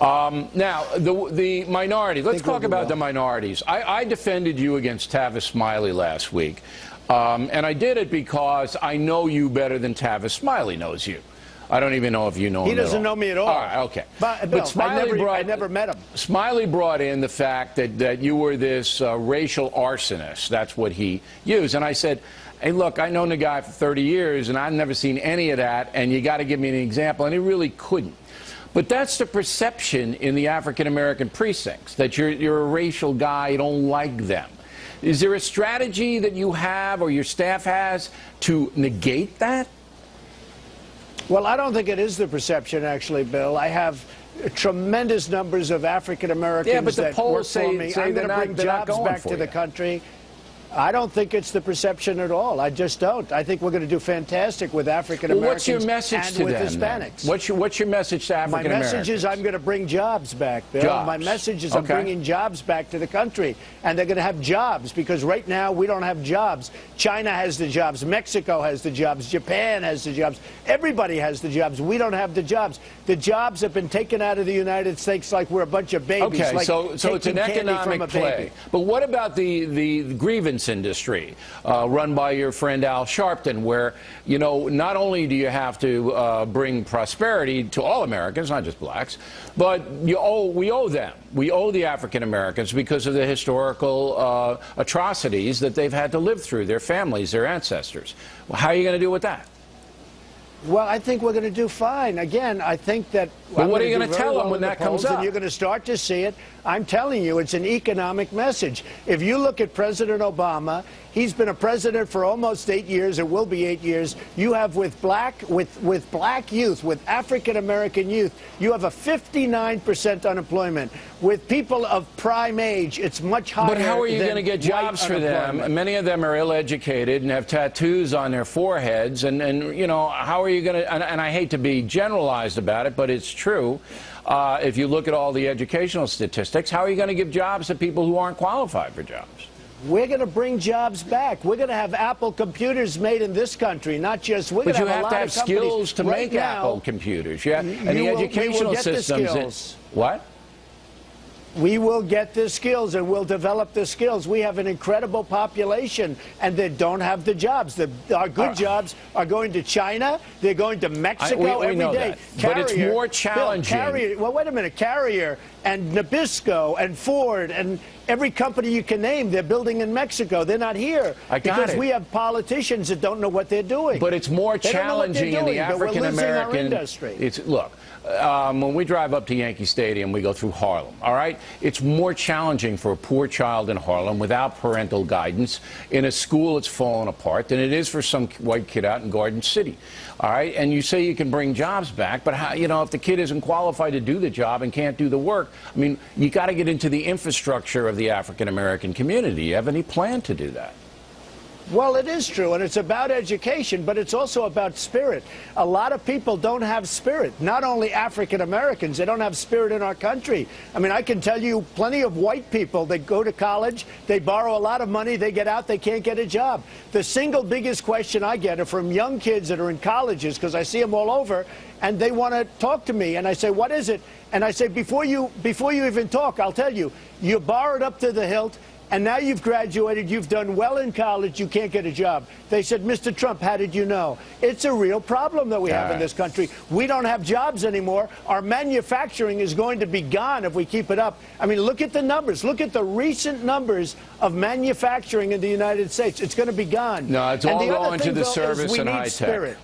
Now, the minority. Let's talk about the minorities. I defended you against Tavis Smiley last week, and I did it because I know you better than Tavis Smiley knows you. I don't even know if you know him. He doesn't know me at all. All right, okay. But Smiley I never met him. Smiley brought in the fact that you were this racial arsonist. That's what he used. And I said, hey, look, I've known the guy for 30 years, and I've never seen any of that, and you got to give me an example. And he really couldn't. But that's the perception in the African-American precincts, that you're a racial guy, you don't like them. Is there a strategy that you have or your staff has to negate that? Well, I don't think it is the perception, actually, Bill. I have tremendous numbers of African-Americans that work for me. I'm going to bring jobs back to the country. I don't think it's the perception at all. I just don't. I think we're going to do fantastic with African-Americans what's your message to with them, Hispanics. What's your message to African-Americans? My message is I'm going to bring jobs back, Bill. Jobs. My message is I'm bringing jobs back to the country. And they're going to have jobs, because right now we don't have jobs. China has the jobs. Mexico has the jobs. Japan has the jobs. Everybody has the jobs. We don't have the jobs. The jobs have been taken out of the United States like we're a bunch of babies. Okay, like so it's an economic play. But what about the grievance industry run by your friend Al Sharpton, where, you know, not only do you have to bring prosperity to all Americans, not just blacks, but we owe them. We owe the African Americans because of the historical atrocities that they've had to live through, their families, their ancestors. Well, how are you going to deal with that? Well, I think we're going to do fine. Again, I think that... But what are you going to tell them when that comes up? And you're going to start to see it. I'm telling you, it's an economic message. If you look at President Obama, he's been a president for almost 8 years. It will be 8 years. You have with black youth, with African-American youth, you have a 59% unemployment. With people of prime age, it's much higher. But how are you going to get jobs for them? Many of them are ill-educated and have tattoos on their foreheads. And you know, how are you going to... And I hate to be generalized about it, but it's true. If you look at all the educational statistics, how are you going to give jobs to people who aren't qualified for jobs? We're going to bring jobs back. We're going to have Apple computers made in this country, not just... But you have to have skills to make Apple computers. Yeah, and the educational systems... What? We will get the skills, and we'll develop the skills. We have an incredible population, and they don't have the jobs. Our good jobs are going to China. They're going to Mexico every day. But it's more challenging. Well, wait a minute. Carrier and Nabisco and Ford and every company you can name, they're building in Mexico. They're not here because we have politicians that don't know what they're doing. But it's more challenging in the African-American industry. Look, when we drive up to Yankee Stadium, we go through Harlem, all right? It's more challenging for a poor child in Harlem without parental guidance in a school that's fallen apart than it is for some white kid out in Garden City, all right? And you say you can bring jobs back, but how, you know, if the kid isn't qualified to do the job and can't do the work, I mean, you got to get into the infrastructure of the African-American community. You have any plan to do that? Well, it is true, and it's about education, but it's also about spirit. A lot of people don't have spirit, not only African Americans. They don't have spirit in our country. I mean, I can tell you plenty of white people that go to college, they borrow a lot of money, they get out, they can't get a job. The single biggest question I get are from young kids that are in colleges, because I see them all over, and they want to talk to me, and I say, what is it? And I say, before you even talk, I'll tell you, you borrowed up to the hilt, and now you've graduated, you've done well in college, you can't get a job. They said, Mr. Trump, how did you know? It's a real problem that we have in this country. We don't have jobs anymore. Our manufacturing is going to be gone if we keep it up. I mean, look at the numbers. Look at the recent numbers of manufacturing in the United States. It's going to be gone. No, it's all going to the service and high tech.